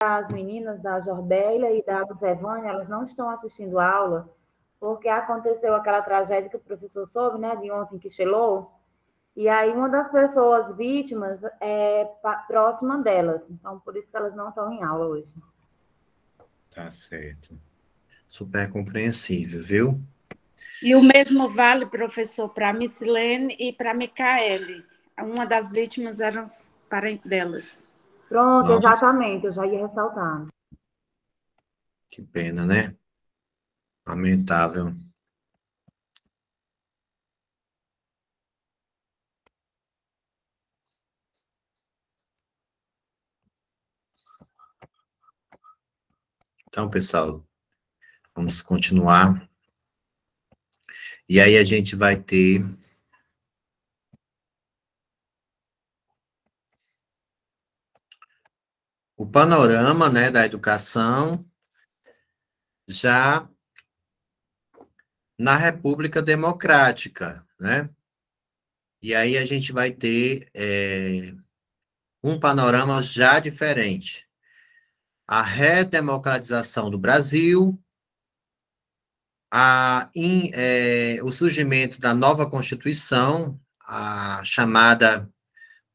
as meninas da Jordélia e da Lucevânia, elas não estão assistindo aula, porque aconteceu aquela tragédia que o professor soube, né, de ontem que chelou, e aí uma das pessoas vítimas é próxima delas, então por isso que elas não estão em aula hoje. Tá certo. Super compreensível, viu? E o mesmo vale, professor, para a Missilene e para a Micaele. Uma das vítimas era parente delas. Pronto, Nossa, exatamente, eu já ia ressaltar. que pena, né? Lamentável. Então, pessoal, vamos continuar. E aí a gente vai ter o panorama, né, da educação já na República Democrática, né? E aí a gente vai ter um panorama já diferente. A redemocratização do Brasil, o surgimento da nova Constituição, a chamada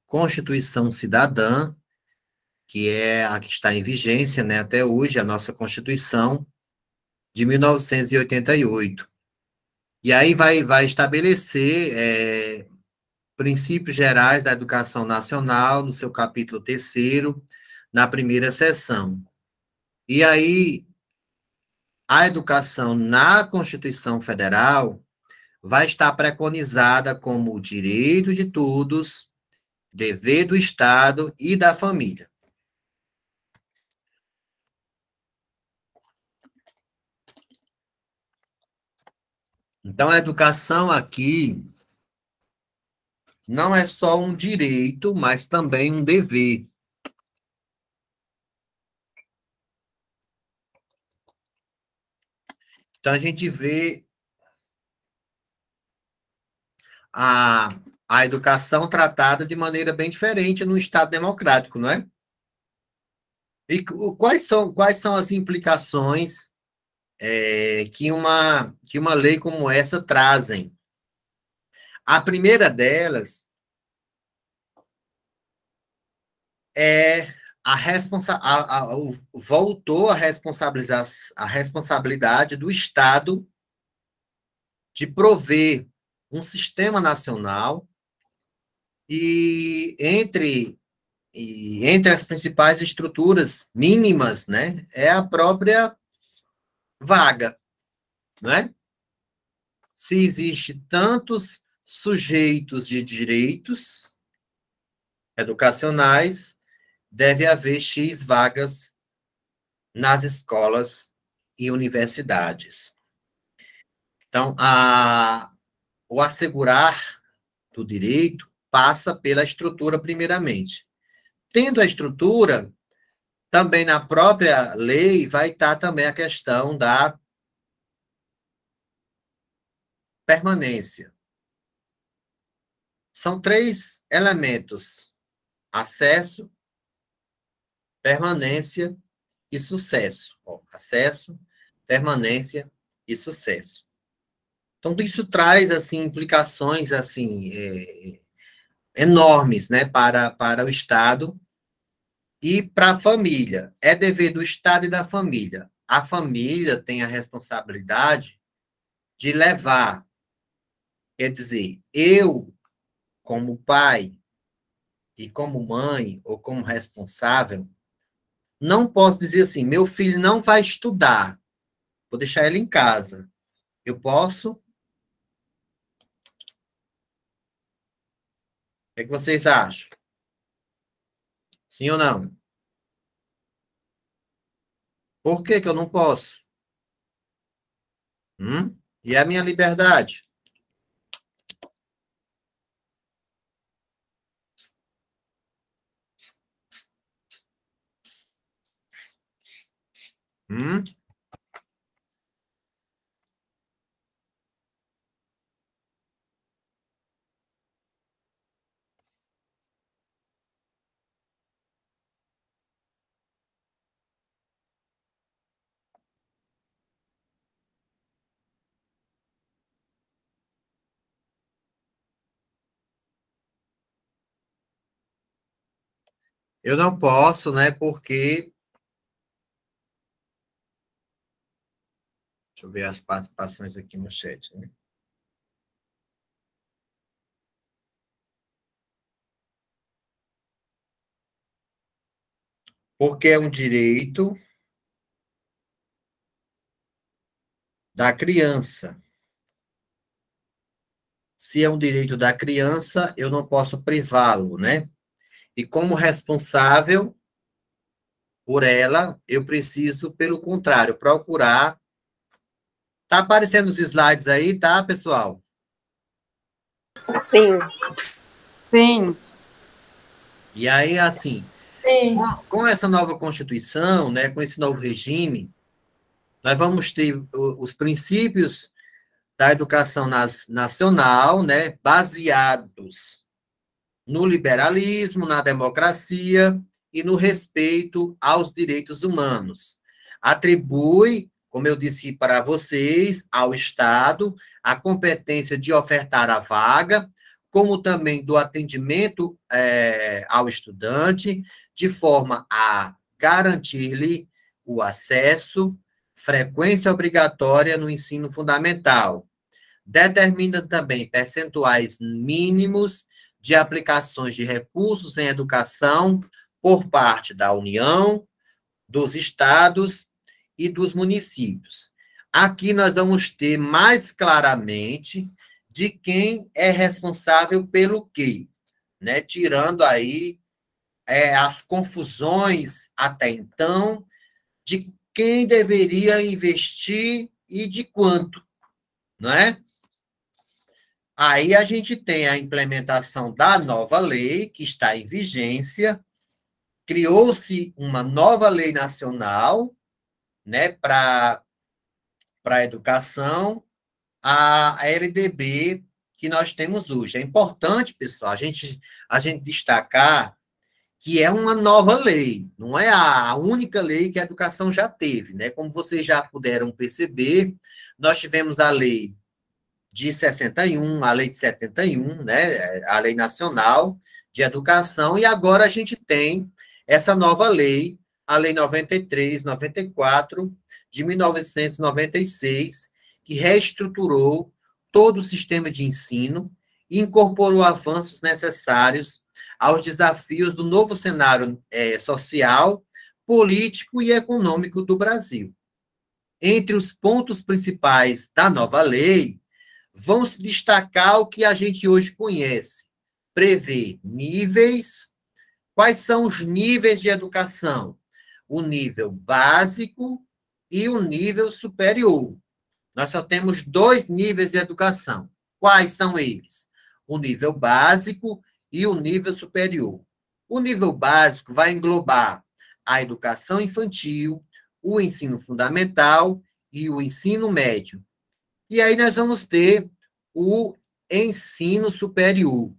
Constituição Cidadã, que é a que está em vigência, né, até hoje, a nossa Constituição de 1988. E aí vai estabelecer princípios gerais da educação nacional, no seu capítulo terceiro, na primeira seção. E aí, a educação na Constituição Federal vai estar preconizada como direito de todos, dever do Estado e da família. Então, a educação aqui não é só um direito, mas também um dever. Então, a gente vê a, a educação tratada de maneira bem diferente no Estado democrático, não é? E quais são as implicações que uma lei como essa trazem? A primeira delas é voltou a responsabilizar a responsabilidade do Estado de prover um sistema nacional e entre as principais estruturas mínimas, né, é a própria vaga, né? Se existe tantos sujeitos de direitos educacionais, deve haver X vagas nas escolas e universidades. Então, o assegurar do direito passa pela estrutura, primeiramente. Tendo a estrutura, também na própria lei vai estar também a questão da permanência. São três elementos: acesso, permanência e sucesso. Acesso, permanência e sucesso. Então, isso traz assim implicações assim enormes, né, para o Estado e para a família. É dever do Estado e da família. A família tem a responsabilidade de levar, quer dizer, eu, como pai e como mãe ou como responsável, não posso dizer assim, meu filho não vai estudar, vou deixar ele em casa. Eu posso? O que é que vocês acham? Sim ou não? Por que que eu não posso? E a minha liberdade? Hum? Eu não posso, né, porque... Deixa eu ver as participações aqui no chat, né? Porque é um direito da criança. Se é um direito da criança, eu não posso privá-lo, né? E como responsável por ela, eu preciso, pelo contrário, procurar. Tá aparecendo os slides aí, tá, pessoal? Sim. Sim. E aí, assim, Sim. com essa nova Constituição, né, com esse novo regime, nós vamos ter os princípios da educação nacional, né, baseados no liberalismo, na democracia e no respeito aos direitos humanos. Atribui, como eu disse para vocês, ao Estado a competência de ofertar a vaga, como também do atendimento ao estudante, de forma a garantir-lhe o acesso, frequência obrigatória no ensino fundamental. Determina também percentuais mínimos de aplicações de recursos em educação por parte da União, dos estados e dos municípios. Aqui nós vamos ter mais claramente de quem é responsável pelo quê, né? Tirando aí as confusões até então de quem deveria investir e de quanto, não é? Aí a gente tem a implementação da nova lei, que está em vigência, criou-se uma nova lei nacional, né, para a educação, a LDB que nós temos hoje. É importante, pessoal, a gente destacar que é uma nova lei, não é a única lei que a educação já teve, né? Como vocês já puderam perceber, nós tivemos a lei de 61, a lei de 71, né, a lei nacional de educação, e agora a gente tem essa nova lei, a lei 93, 94, de 1996, que reestruturou todo o sistema de ensino e incorporou avanços necessários aos desafios do novo cenário social, político e econômico do Brasil. Entre os pontos principais da nova lei, vão se destacar o que a gente hoje conhece. Prever níveis. Quais são os níveis de educação? O nível básico e o nível superior. Nós só temos 2 níveis de educação. Quais são eles? O nível básico e o nível superior. O nível básico vai englobar a educação infantil, o ensino fundamental e o ensino médio. E aí nós vamos ter o ensino superior.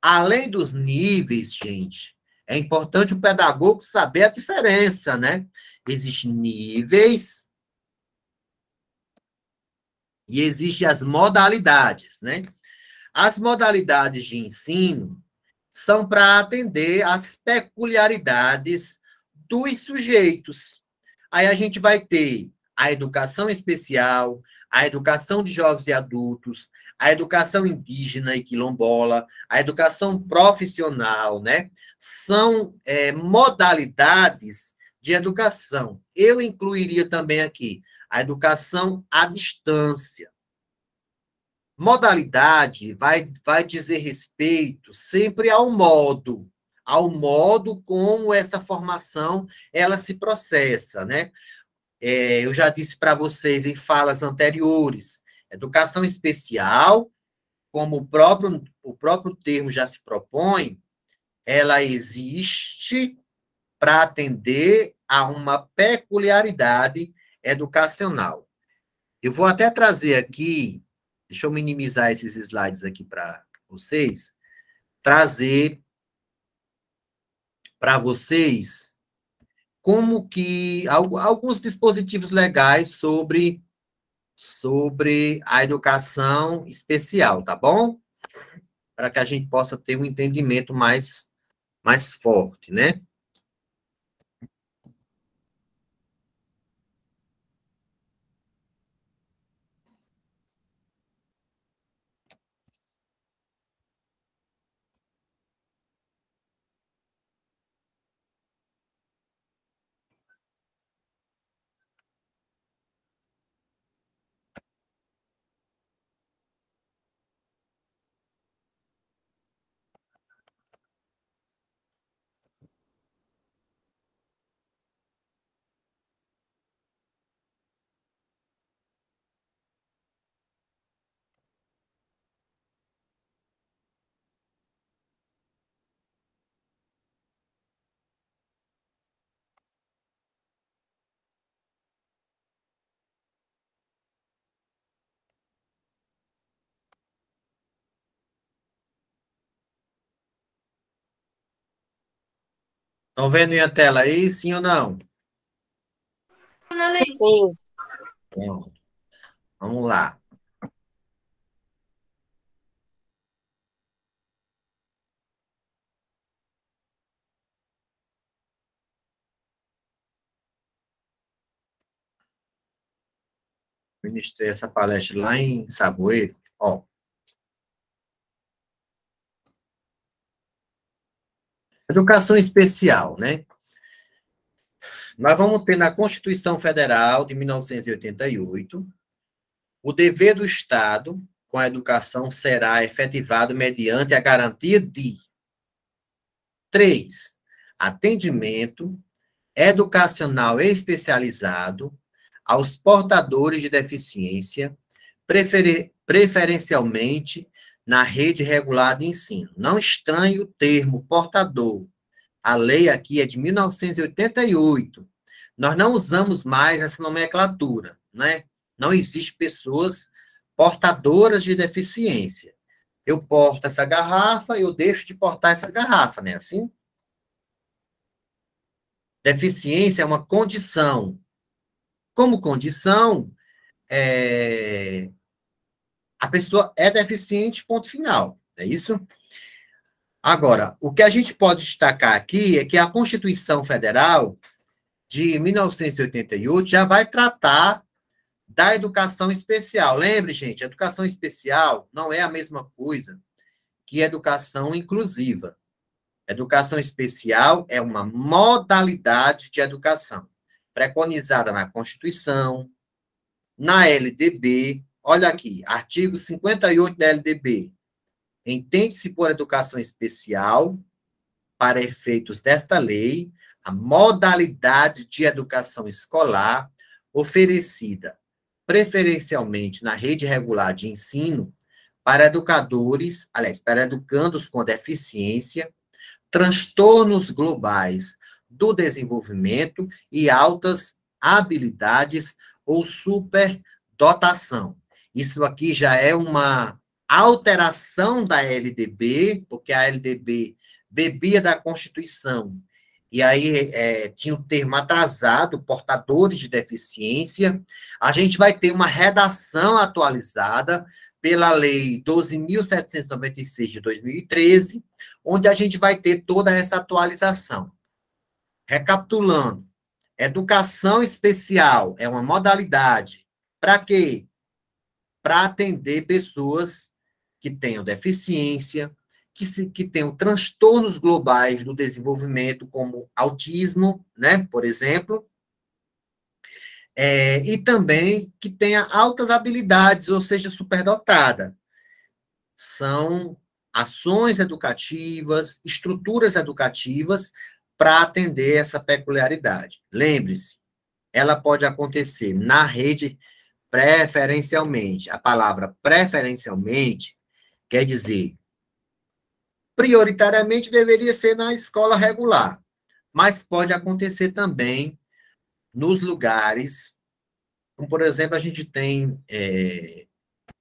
Além dos níveis, gente, é importante o pedagogo saber a diferença, né? Existem níveis e existem as modalidades, né? As modalidades de ensino são para atender às peculiaridades dos sujeitos. Aí a gente vai ter a educação especial, a educação de jovens e adultos, a educação indígena e quilombola, a educação profissional, né? São modalidades de educação. Eu incluiria também aqui a educação à distância. Modalidade vai dizer respeito sempre ao modo como essa formação ela se processa, né? Eu já disse para vocês em falas anteriores, educação especial, como o próprio termo já se propõe, ela existe para atender a uma peculiaridade educacional. Eu vou até trazer aqui, deixa eu minimizar esses slides aqui para vocês, trazer para vocês como que alguns dispositivos legais sobre a educação especial, tá bom? Para que a gente possa ter um entendimento mais mais forte, né? Estão vendo minha tela aí, sim ou não? Sim. Pronto. Vamos lá. Ministrei essa palestra lá em Saboeiro. Ó, educação especial, né? Nós vamos ter na Constituição Federal de 1988, o dever do Estado com a educação será efetivado mediante a garantia de 3. Atendimento educacional especializado aos portadores de deficiência, preferencialmente na rede regular de ensino. Não estranhe o termo portador. A lei aqui é de 1988. Nós não usamos mais essa nomenclatura, né? Não existe pessoas portadoras de deficiência. Eu porto essa garrafa, eu deixo de portar essa garrafa, né? Assim? Deficiência é uma condição. Como condição, a pessoa é deficiente, ponto final. É isso? Agora, o que a gente pode destacar aqui é que a Constituição Federal de 1988 já vai tratar da educação especial. Lembre, gente, educação especial não é a mesma coisa que educação inclusiva. Educação especial é uma modalidade de educação preconizada na Constituição, na LDB. Olha aqui, artigo 58 da LDB. Entende-se por educação especial, para efeitos desta lei, a modalidade de educação escolar oferecida preferencialmente na rede regular de ensino para educadores, aliás, para educandos com deficiência, transtornos globais do desenvolvimento e altas habilidades ou superdotação. Isso aqui já é uma alteração da LDB, porque a LDB bebia da Constituição, e aí tinha o termo atrasado, portadores de deficiência. A gente vai ter uma redação atualizada pela Lei 12.796 de 2013, onde a gente vai ter toda essa atualização. Recapitulando, educação especial é uma modalidade. Para quê? Para atender pessoas que tenham deficiência, que tenham transtornos globais do desenvolvimento, como autismo, né, por exemplo, e também que tenha altas habilidades, ou seja, superdotada. São ações educativas, estruturas educativas para atender essa peculiaridade. Lembre-se, ela pode acontecer na rede preferencialmente. A palavra preferencialmente quer dizer prioritariamente deveria ser na escola regular, mas pode acontecer também nos lugares, como, por exemplo, a gente tem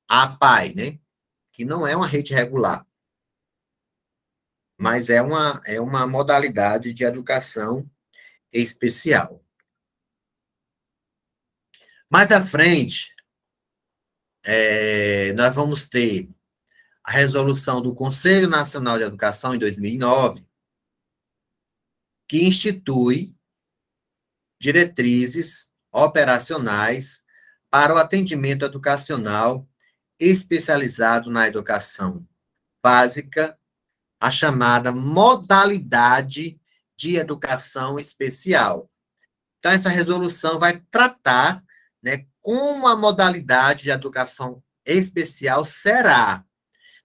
a APAE, né? Que não é uma rede regular, mas é uma modalidade de educação especial. Mais à frente, nós vamos ter a resolução do Conselho Nacional de Educação, em 2009, que institui diretrizes operacionais para o atendimento educacional especializado na educação básica, a chamada modalidade de educação especial. Então, essa resolução vai tratar, né, como a modalidade de educação especial será.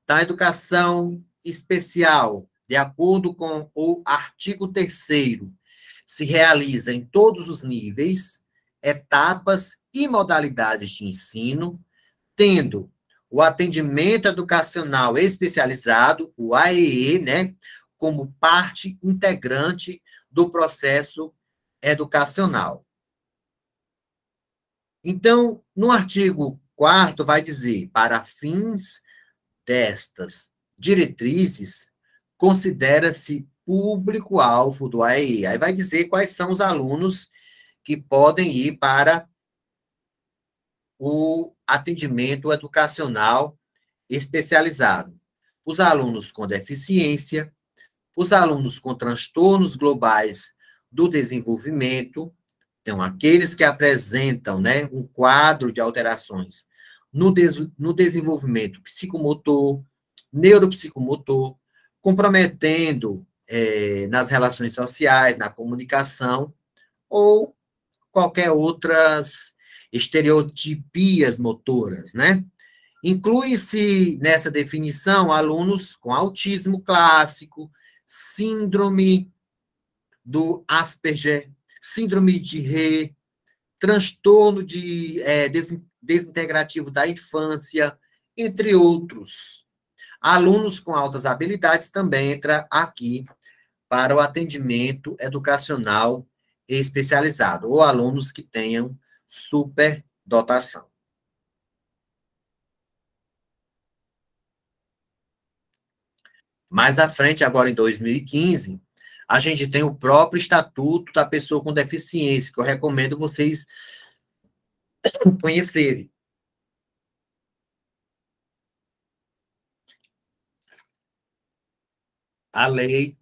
Então, a educação especial, de acordo com o artigo 3º, se realiza em todos os níveis, etapas e modalidades de ensino, tendo o atendimento educacional especializado, o AEE, né, como parte integrante do processo educacional. Então, no artigo 4º, vai dizer, para fins destas diretrizes, considera-se público-alvo do AEE. Aí vai dizer quais são os alunos que podem ir para o atendimento educacional especializado. Os alunos com deficiência, os alunos com transtornos globais do desenvolvimento, então, aqueles que apresentam, né, um quadro de alterações no desenvolvimento psicomotor, neuropsicomotor, comprometendo nas relações sociais, na comunicação, ou qualquer outras estereotipias motoras, né? Inclui-se nessa definição alunos com autismo clássico, síndrome do Asperger, síndrome de Rett, transtorno de desintegrativo da infância, entre outros. Alunos com altas habilidades também entra aqui para o atendimento educacional especializado, ou alunos que tenham superdotação. Mais à frente, agora em 2015, a gente tem o próprio Estatuto da Pessoa com Deficiência, que eu recomendo vocês conhecerem. A Lei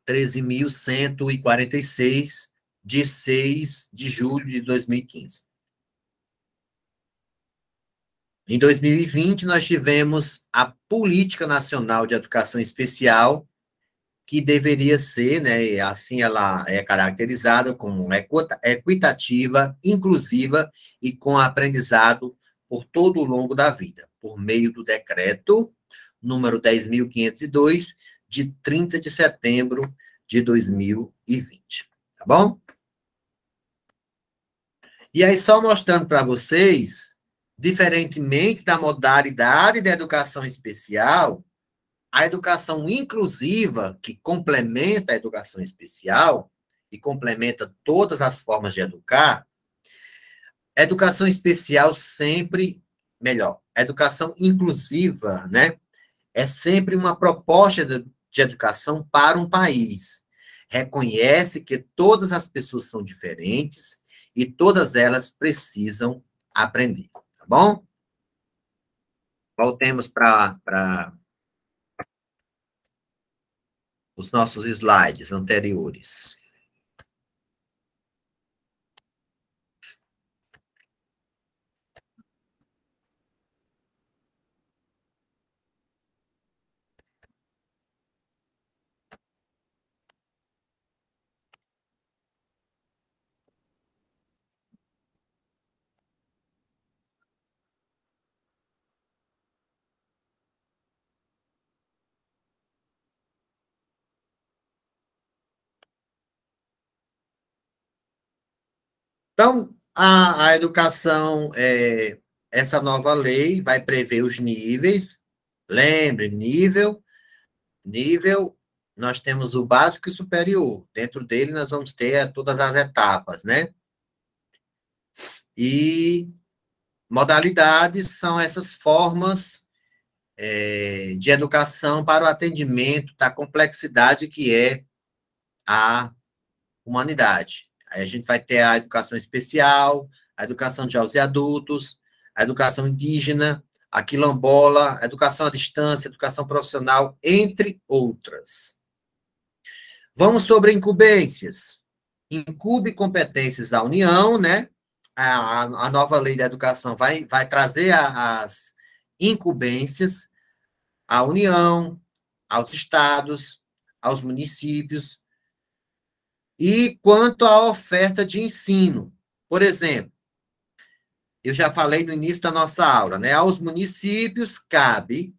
13.146, de 6 de julho de 2015. Em 2020, nós tivemos a Política Nacional de Educação Especial, que deveria ser, né, assim ela é caracterizada como equitativa, inclusiva e com aprendizado por todo o longo da vida, por meio do decreto número 10.502, de 30 de setembro de 2020, tá bom? E aí, só mostrando para vocês, diferentemente da modalidade da educação especial, a educação inclusiva, que complementa a educação especial e complementa todas as formas de educar, a educação especial sempre, melhor, a educação inclusiva, né, é sempre uma proposta de educação para um país. Reconhece que todas as pessoas são diferentes e todas elas precisam aprender, tá bom? Voltemos para os nossos slides anteriores. Então, a educação, essa nova lei vai prever os níveis. Lembre, nível, nós temos o básico e superior. Dentro dele, nós vamos ter todas as etapas, né? E modalidades são essas formas de educação para o atendimento da complexidade que é a humanidade. Aí a gente vai ter a educação especial, a educação de jovens e adultos, a educação indígena, a quilombola, a educação à distância, a educação profissional, entre outras. Vamos sobre incumbências. Incube competências da União, né? A nova lei da educação vai trazer as incumbências à União, aos estados, aos municípios. E quanto à oferta de ensino, por exemplo, eu já falei no início da nossa aula, né? Aos municípios cabe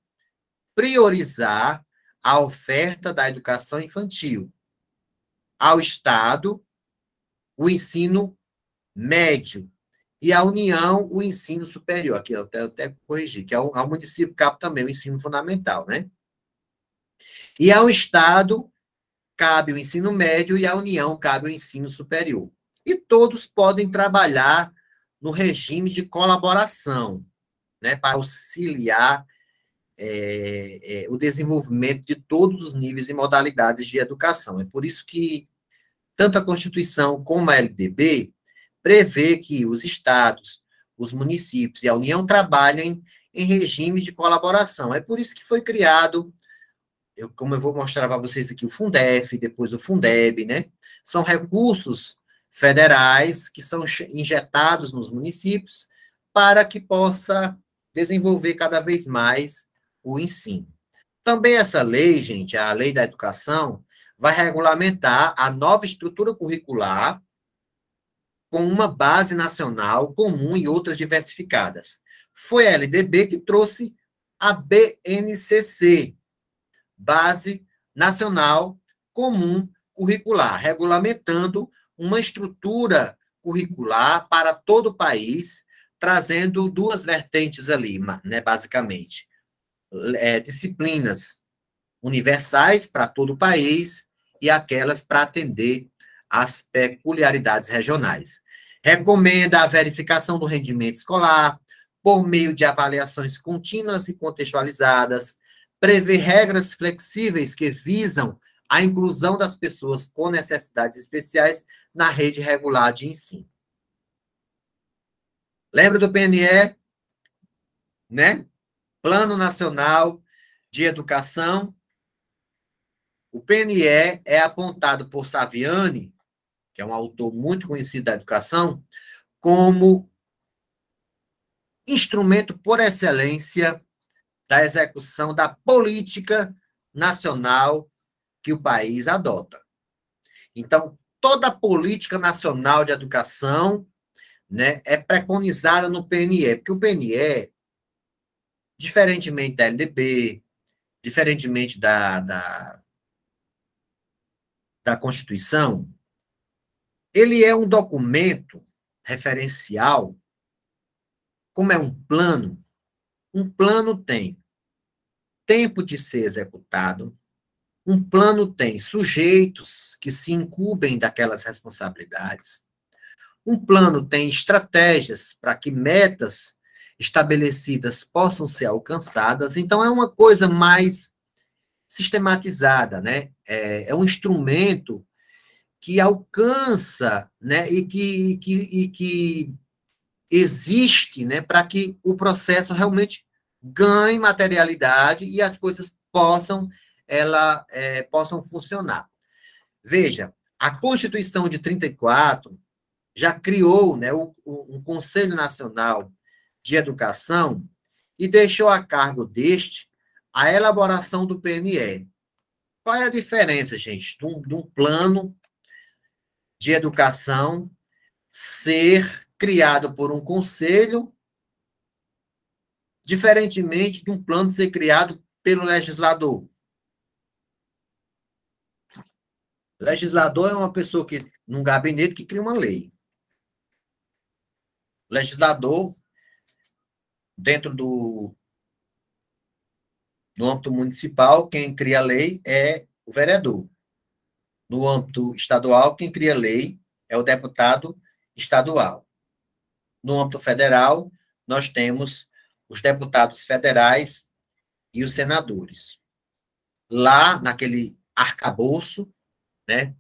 priorizar a oferta da educação infantil. Ao Estado, o ensino médio. E à União, o ensino superior. Aqui eu até corrigi, que ao município cabe também o ensino fundamental, né? E ao Estado, cabe o ensino médio e à União cabe o ensino superior. E todos podem trabalhar no regime de colaboração, né, para auxiliar o desenvolvimento de todos os níveis e modalidades de educação. É por isso que tanto a Constituição como a LDB prevê que os estados, os municípios e a União trabalhem em regime de colaboração. É por isso que foi criado, como eu vou mostrar para vocês aqui, o Fundef, depois o Fundeb, né? São recursos federais que são injetados nos municípios para que possa desenvolver cada vez mais o ensino. Também essa lei, gente, a Lei da Educação, vai regulamentar a nova estrutura curricular com uma base nacional comum e outras diversificadas. Foi a LDB que trouxe a BNCC, Base Nacional Comum Curricular, regulamentando uma estrutura curricular para todo o país, trazendo duas vertentes ali, né, basicamente. Disciplinas universais para todo o país e aquelas para atender às peculiaridades regionais. Recomenda a verificação do rendimento escolar por meio de avaliações contínuas e contextualizadas, prevê regras flexíveis que visam a inclusão das pessoas com necessidades especiais na rede regular de ensino. Lembra do PNE? Né? Plano Nacional de Educação. O PNE é apontado por Saviani, que é um autor muito conhecido da educação, como instrumento por excelência da execução da política nacional que o país adota. Então, toda a política nacional de educação, né, é preconizada no PNE, porque o PNE, diferentemente da LDB, diferentemente da Constituição, ele é um documento referencial, como é um plano tem tempo de ser executado, um plano tem sujeitos que se incumbem daquelas responsabilidades, um plano tem estratégias para que metas estabelecidas possam ser alcançadas, então é uma coisa mais sistematizada, né? É um instrumento que alcança, né, e que existe, né, para que o processo realmente ganhe materialidade e as coisas possam funcionar. Veja, a Constituição de 34 já criou, né, um Conselho Nacional de Educação e deixou a cargo deste a elaboração do PNE. Qual é a diferença, gente, de um plano de educação ser criado por um conselho, diferentemente de um plano ser criado pelo legislador? O legislador é uma pessoa que, num gabinete, que cria uma lei. O legislador, dentro do âmbito municipal, quem cria a lei é o vereador. No âmbito estadual, quem cria a lei é o deputado estadual. No âmbito federal, nós temos os deputados federais e os senadores. Lá, naquele arcabouço, né,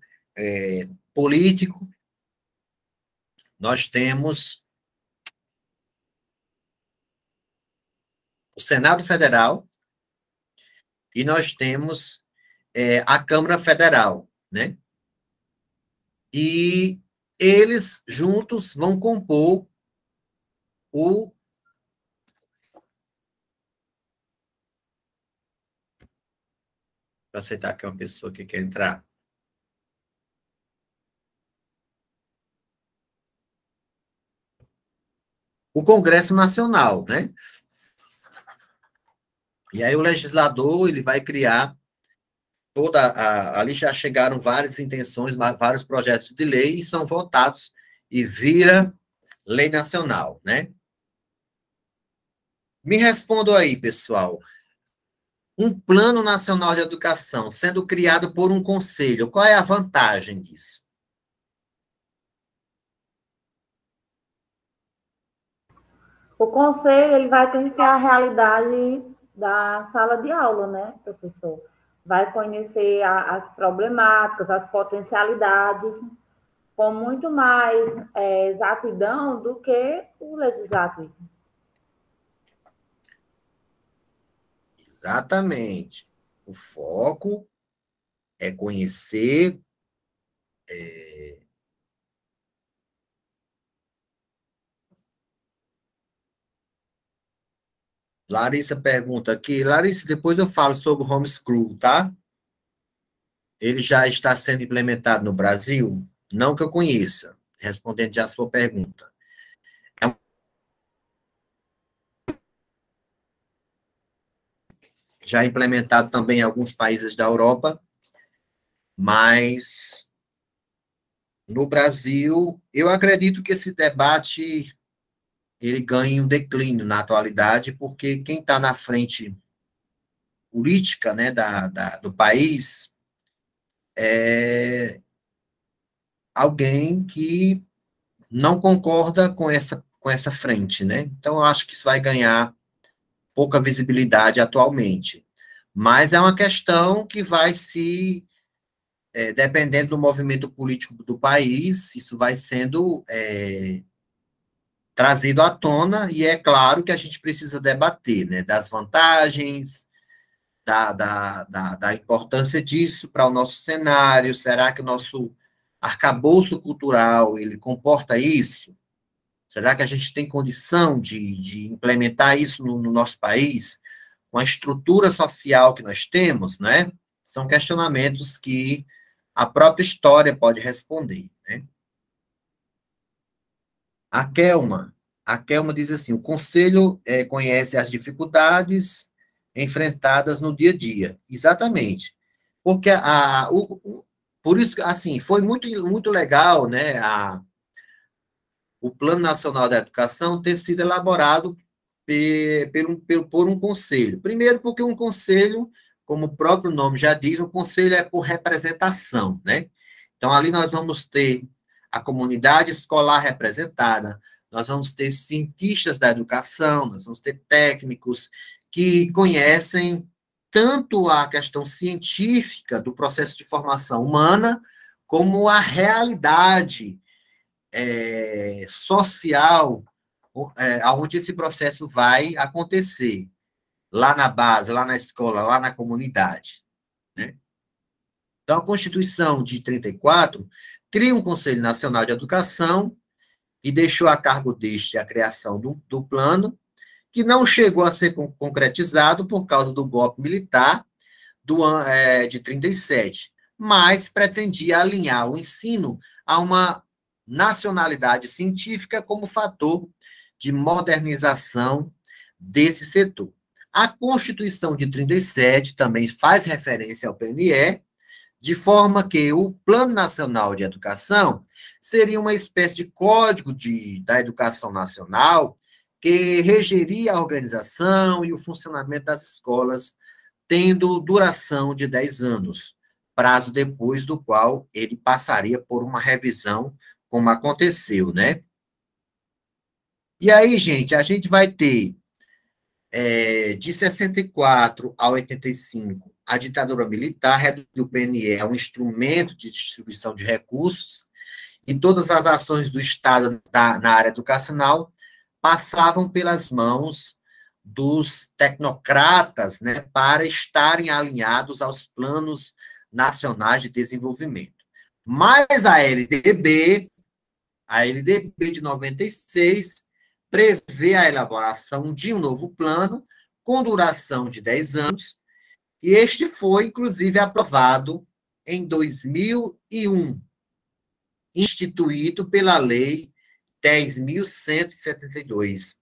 político, nós temos o Senado Federal e nós temos a Câmara Federal, né? E eles juntos vão compor o... Vou aceitar que é uma pessoa que quer entrar. O Congresso Nacional, né? E aí o legislador, ele vai criar ali já chegaram várias intenções, vários projetos de lei e são votados e vira lei nacional, né? Me respondam aí, pessoal. Um plano nacional de educação sendo criado por um conselho, qual é a vantagem disso? O conselho ele vai conhecer a realidade da sala de aula, né, professor? Vai conhecer as problemáticas, as potencialidades, com muito mais exatidão do que o legislativo. Exatamente. O foco é conhecer Larissa pergunta aqui. Larissa, depois eu falo sobre o homeschool, tá? Ele já está sendo implementado no Brasil? Não que eu conheça, respondendo já a sua pergunta. Já implementado também em alguns países da Europa, mas no Brasil, eu acredito que esse debate ele ganha um declínio na atualidade, porque quem está na frente política, né, do país é alguém que não concorda com essa frente, né? Então, eu acho que isso vai ganhar pouca visibilidade atualmente. Mas é uma questão que vai se, dependendo do movimento político do país, isso vai sendo trazido à tona, e é claro que a gente precisa debater, né, das vantagens, da importância disso para o nosso cenário. Será que o nosso arcabouço cultural, ele comporta isso? Será que a gente tem condição de implementar isso no nosso país, com a estrutura social que nós temos, né? São questionamentos que a própria história pode responder, né? A Kelma diz assim, o Conselho conhece as dificuldades enfrentadas no dia a dia. Exatamente. Porque por isso, assim, foi muito, muito legal, né, o Plano Nacional da Educação ter sido elaborado por um conselho. Primeiro, porque um conselho, como o próprio nome já diz, um conselho é por representação, né? Então, ali nós vamos ter a comunidade escolar representada, nós vamos ter cientistas da educação, nós vamos ter técnicos que conhecem tanto a questão científica do processo de formação humana, como a realidade social, aonde esse processo vai acontecer, lá na base, lá na escola, lá na comunidade, né? Então, a Constituição de 34 cria um Conselho Nacional de Educação e deixou a cargo deste a criação do plano, que não chegou a ser concretizado por causa do golpe militar de 37, mas pretendia alinhar o ensino a uma nacionalidade científica como fator de modernização desse setor. A Constituição de 37 também faz referência ao PNE, de forma que o Plano Nacional de Educação seria uma espécie de código da educação nacional que regeria a organização e o funcionamento das escolas, tendo duração de 10 anos, prazo depois do qual ele passaria por uma revisão, como aconteceu, né? E aí, gente, a gente vai ter, de 64 a 85, a ditadura militar reduziu o PNE a um instrumento de distribuição de recursos, e todas as ações do Estado na área educacional passavam pelas mãos dos tecnocratas, né, para estarem alinhados aos planos nacionais de desenvolvimento. Mas a LDB de 96 prevê a elaboração de um novo plano com duração de 10 anos, e este foi, inclusive, aprovado em 2001, instituído pela Lei 10.172,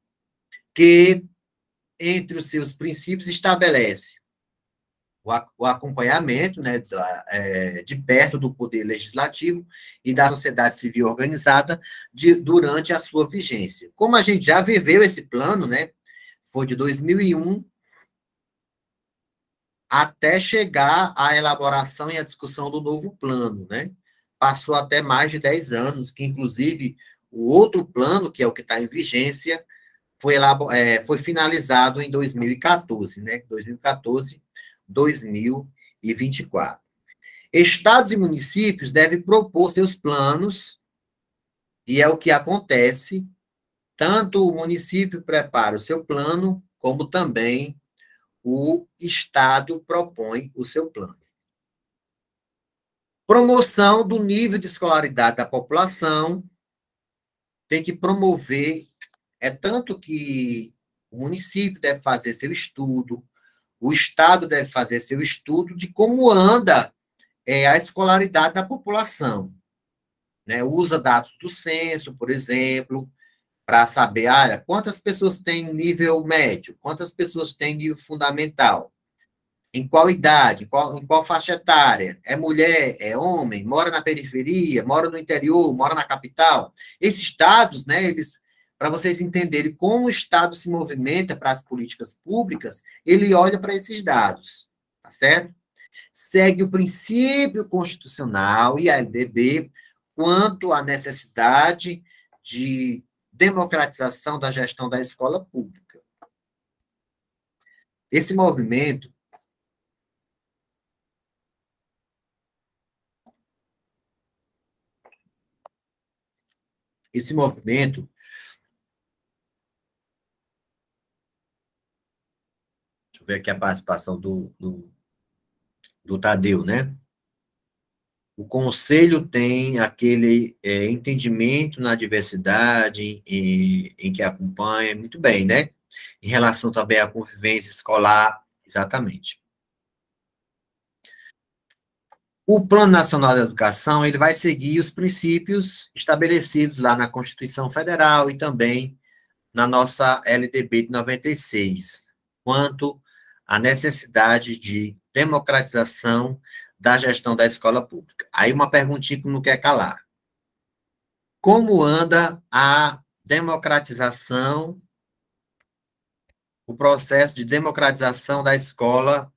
que, entre os seus princípios, estabelece o acompanhamento, né, de perto do Poder Legislativo e da sociedade civil organizada durante a sua vigência. Como a gente já viveu esse plano, né, foi de 2001 até chegar à elaboração e à discussão do novo plano, né? Passou até mais de 10 anos, que, inclusive, o outro plano, que é o que está em vigência, foi finalizado em 2014, né? 2014-2024. Estados e municípios devem propor seus planos, e é o que acontece, tanto o município prepara o seu plano, como também o Estado propõe o seu plano. Promoção do nível de escolaridade da população, tem que promover, tanto que o município deve fazer seu estudo, o Estado deve fazer seu estudo de como anda a escolaridade da população. Né? Usa dados do censo, por exemplo, para saber, quantas pessoas têm nível médio, quantas pessoas têm nível fundamental, em qual idade, em qual faixa etária, é mulher, é homem, mora na periferia, mora no interior, mora na capital. Esses dados, né, para vocês entenderem como o Estado se movimenta para as políticas públicas, ele olha para esses dados, tá certo? Segue o princípio constitucional e a LDB quanto à necessidade de democratização da gestão da escola pública. Esse movimento deixa eu ver aqui a participação do Tadeu, né? O Conselho tem aquele entendimento na diversidade em que acompanha, muito bem, né? Em relação também à convivência escolar, exatamente. O Plano Nacional da Educação, ele vai seguir os princípios estabelecidos lá na Constituição Federal e também na nossa LDB de 96, quanto à necessidade de democratização da gestão da escola pública. Aí uma perguntinha que não quer calar. Como anda a democratização, o processo de democratização da escola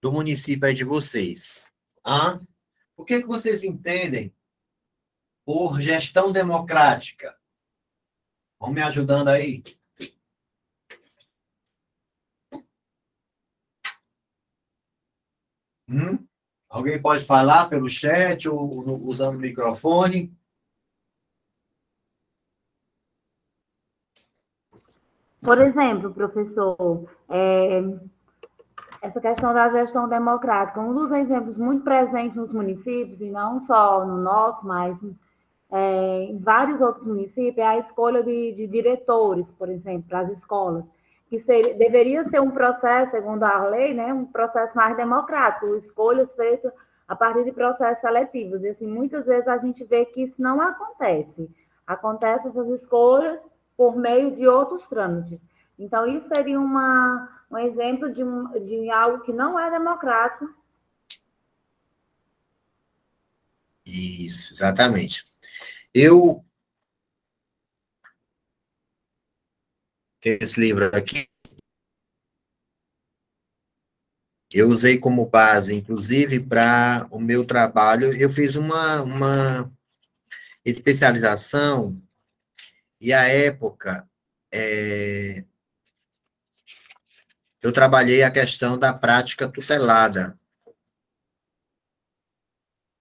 do município aí de vocês? O que vocês entendem por gestão democrática? Vão me ajudando aí? Alguém pode falar pelo chat ou usando o microfone? Por exemplo, professor, essa questão da gestão democrática, um dos exemplos muito presentes nos municípios, e não só no nosso, mas em vários outros municípios, é a escolha de diretores, por exemplo, para as escolas, que deveria ser um processo, segundo a lei, né, um processo mais democrático, escolhas feitas a partir de processos seletivos. E, assim, muitas vezes a gente vê que isso não acontece. Acontecem essas escolhas por meio de outros trâmites. Então, isso seria um exemplo de algo que não é democrático. Isso, exatamente. Esse livro aqui, eu usei como base, inclusive, para o meu trabalho. Eu fiz uma especialização, e à época, eu trabalhei a questão da prática tutelada.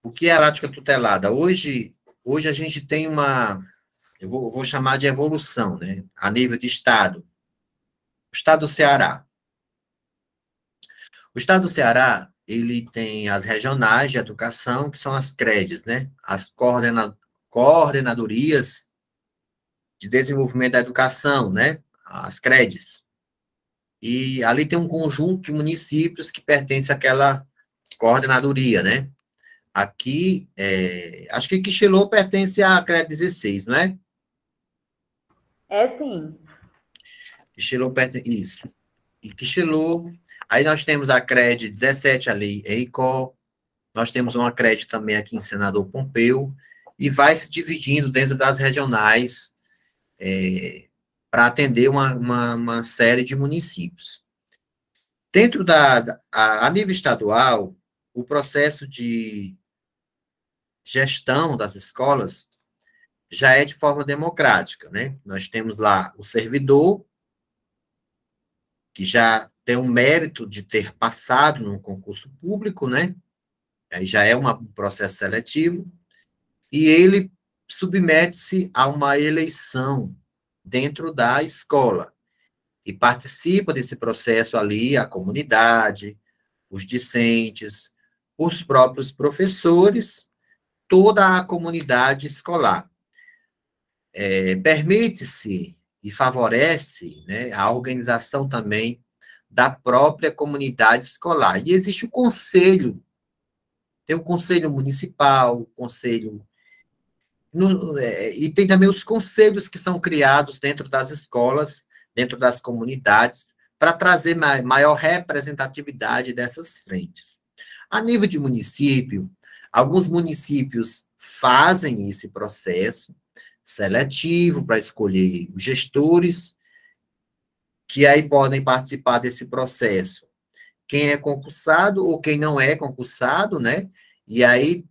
O que é a prática tutelada? Hoje a gente tem eu vou chamar de evolução, né? A nível de Estado. O Estado do Ceará. O Estado do Ceará, ele tem as regionais de educação, que são as CREDs, né? As coordenadorias de desenvolvimento da educação, né? As CREDs. E ali tem um conjunto de municípios que pertencem àquela coordenadoria, né? Aqui, acho que Quixelô pertence à CRED 16, não é? É sim. Quixelô pertence, isso. E Quixelô, aí nós temos a CRED 17 ali em Icó, nós temos uma CRED também aqui em Senador Pompeu, e vai se dividindo dentro das regionais para atender uma série de municípios. Dentro a nível estadual, o processo de gestão das escolas já é de forma democrática, né? Nós temos lá o servidor, que já tem o mérito de ter passado num concurso público, né? Aí já é um processo seletivo, e ele submete-se a uma eleição dentro da escola, e participa desse processo ali a comunidade, os discentes, os próprios professores, toda a comunidade escolar. Permite-se e favorece, né, a organização também da própria comunidade escolar. E existe o conselho, tem o conselho municipal, o conselho... e tem também os conselhos que são criados dentro das escolas, dentro das comunidades, para trazer maior representatividade dessas frentes. A nível de município, alguns municípios fazem esse processo seletivo para escolher os gestores, que aí podem participar desse processo. Quem é concursado ou quem não é concursado, né? E aí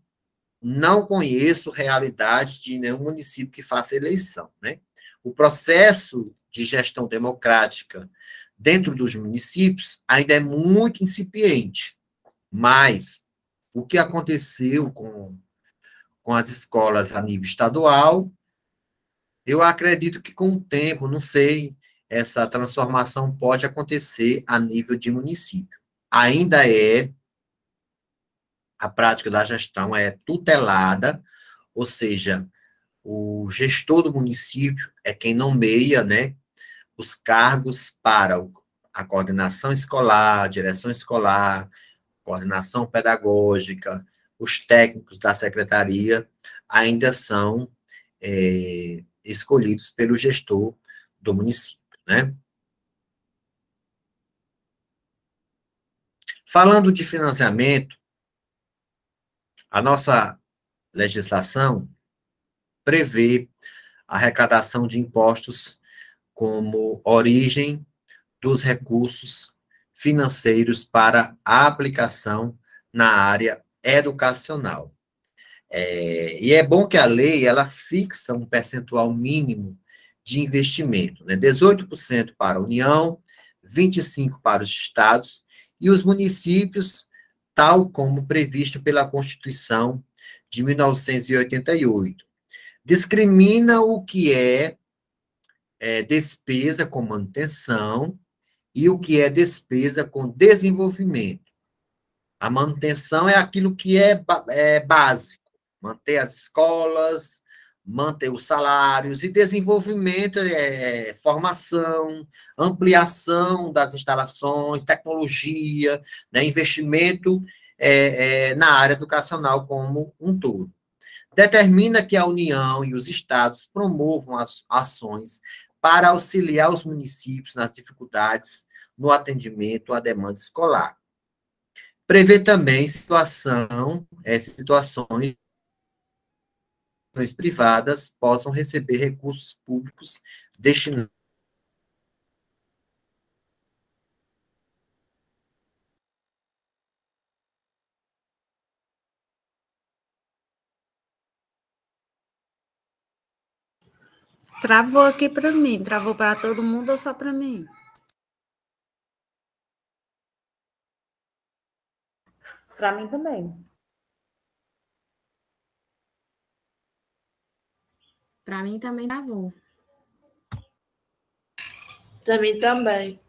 não conheço realidade de nenhum município que faça eleição, né? O processo de gestão democrática dentro dos municípios ainda é muito incipiente, mas o que aconteceu com as escolas a nível estadual, eu acredito que com o tempo, não sei, essa transformação pode acontecer a nível de município. Ainda a prática da gestão é tutelada, ou seja, o gestor do município é quem nomeia, né, os cargos para a coordenação escolar, a direção escolar, coordenação pedagógica, os técnicos da secretaria ainda são escolhidos pelo gestor do município, né? Falando de financiamento, a nossa legislação prevê a arrecadação de impostos como origem dos recursos financeiros para a aplicação na área educacional. E é bom que a lei ela fixa um percentual mínimo de investimento, né? 18% para a União, 25% para os estados e os municípios, tal como previsto pela Constituição de 1988. Discrimina o que é despesa com manutenção e o que é despesa com desenvolvimento. A manutenção é aquilo que é básico, manter as escolas, manter os salários, e desenvolvimento é formação, ampliação das instalações, tecnologia, né, investimento na área educacional como um todo. Determina que a União e os estados promovam as ações para auxiliar os municípios nas dificuldades no atendimento à demanda escolar. Prevê também situações privadas possam receber recursos públicos destinados. Travou aqui para mim. Travou para todo mundo ou só para mim? Para mim também. Para mim também travou. Para mim também.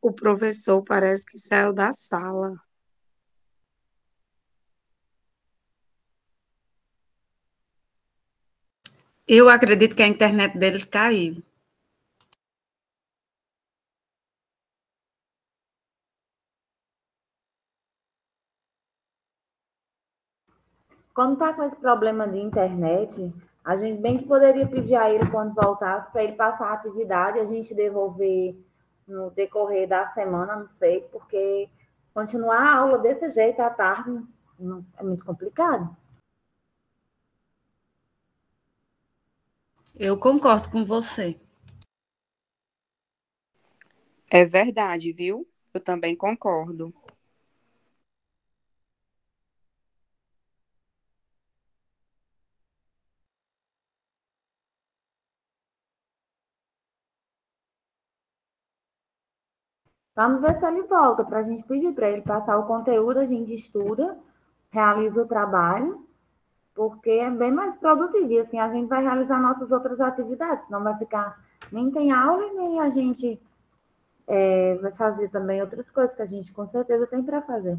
O professor parece que saiu da sala. Eu acredito que a internet dele caiu. Como está com esse problema de internet, a gente bem que poderia pedir a ele, quando voltasse, para ele passar a atividade e a gente devolver no decorrer da semana, não sei, porque continuar a aula desse jeito à tarde é muito complicado. Eu concordo com você. É verdade, viu? Eu também concordo. Vamos ver se ele volta, para a gente pedir para ele passar o conteúdo, a gente estuda, realiza o trabalho, porque é bem mais produtivo, e assim a gente vai realizar nossas outras atividades, não vai ficar, nem tem aula e nem a gente vai fazer também outras coisas que a gente com certeza tem para fazer.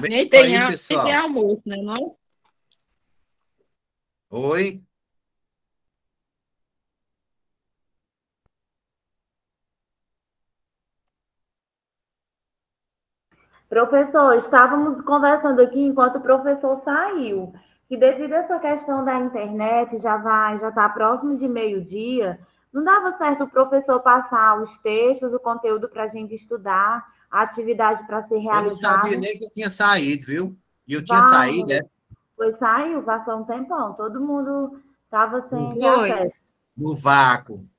Nem tem Aí, aula, nem tem pessoal. almoço, né, não? Oi? Professor, estávamos conversando aqui enquanto o professor saiu, que devido a essa questão da internet, já está próximo de meio-dia, não dava certo o professor passar os textos, o conteúdo para a gente estudar, a atividade para ser Eu não sabia realizada. nem que eu tinha saído, viu? E eu tinha saído, Vale, é? pois saiu, passou um tempão, todo mundo estava sem ter Foi. acesso. No vácuo.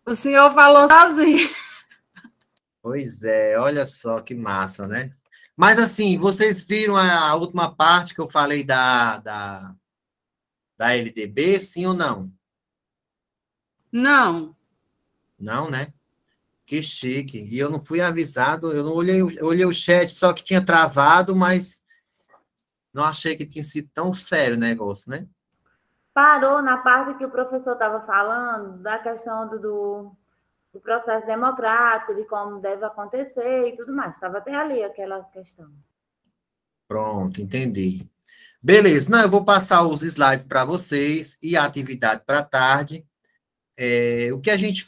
O senhor falou sozinho. Pois é, olha só que massa, né? Mas assim, vocês viram a última parte que eu falei da LDB, sim ou não? Não. Não, né? Que chique. E eu não fui avisado, eu não olhei, eu olhei o chat, só que tinha travado, mas não achei que tinha sido tão sério o negócio, né? Parou na parte que o professor estava falando da questão do processo democrático, de como deve acontecer e tudo mais. Estava até ali aquela questão. Pronto, entendi. Beleza, não, eu vou passar os slides para vocês e a atividade para tarde. O que a gente,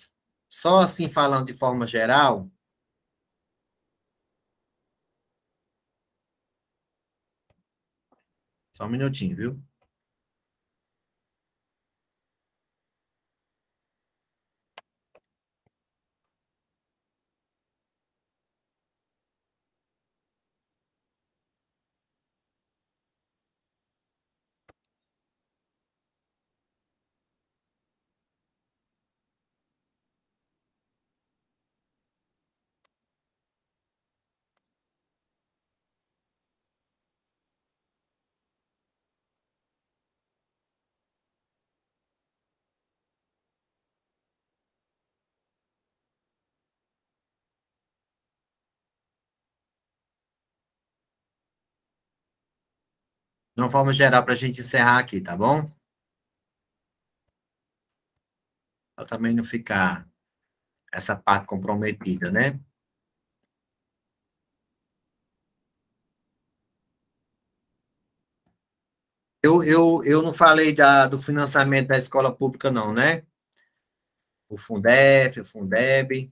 só assim falando de forma geral, só um minutinho, viu? De uma forma geral, para a gente encerrar aqui, tá bom? Para também não ficar essa parte comprometida, né? Eu não falei do financiamento da escola pública, não, né? O Fundef, o Fundeb.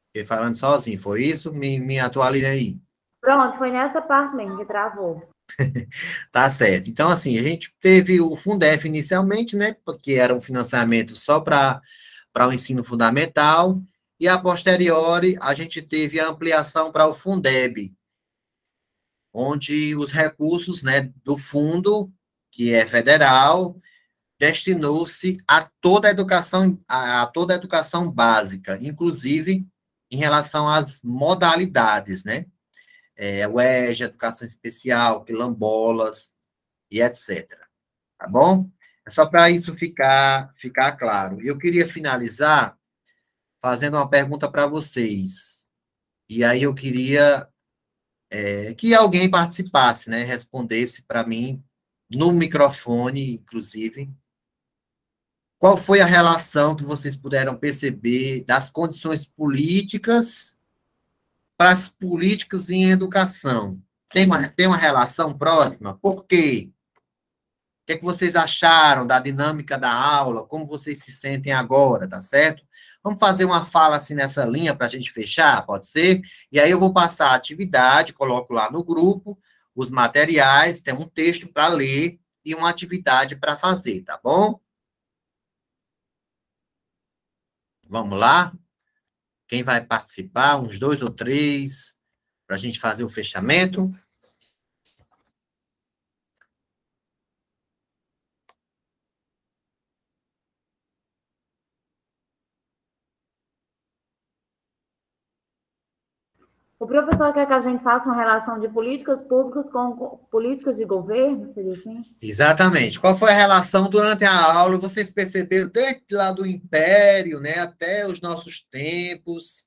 Fiquei falando sozinho, foi isso? Me atualize aí. Pronto, foi nessa parte mesmo que travou. Tá certo. Então, assim, a gente teve o Fundef inicialmente, né? Porque era um financiamento só para o ensino fundamental, e a posteriori a gente teve a ampliação para o Fundeb, onde os recursos, né, do fundo, que é federal, destinou-se a toda a educação básica, inclusive em relação às modalidades, né? UERJ, educação especial, quilombolas e etc. Tá bom? É só para isso ficar claro. Eu queria finalizar fazendo uma pergunta para vocês. E aí eu queria que alguém participasse, né? Respondesse para mim no microfone, inclusive. Qual foi a relação que vocês puderam perceber das condições políticas para as políticas em educação? Tem uma relação próxima? Por quê? O que é que vocês acharam da dinâmica da aula? Como vocês se sentem agora, tá certo? Vamos fazer uma fala assim nessa linha para a gente fechar, pode ser? E aí eu vou passar a atividade, coloco lá no grupo os materiais, tem um texto para ler e uma atividade para fazer, tá bom? Vamos lá? Quem vai participar? Uns 2 ou 3, para a gente fazer o fechamento. O professor quer que a gente faça uma relação de políticas públicas com políticas de governo, seria assim? Exatamente. Qual foi a relação durante a aula? Vocês perceberam desde lá do Império, né, até os nossos tempos,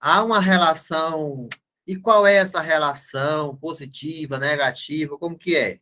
há uma relação. E qual é essa relação? Positiva, negativa? Como que é?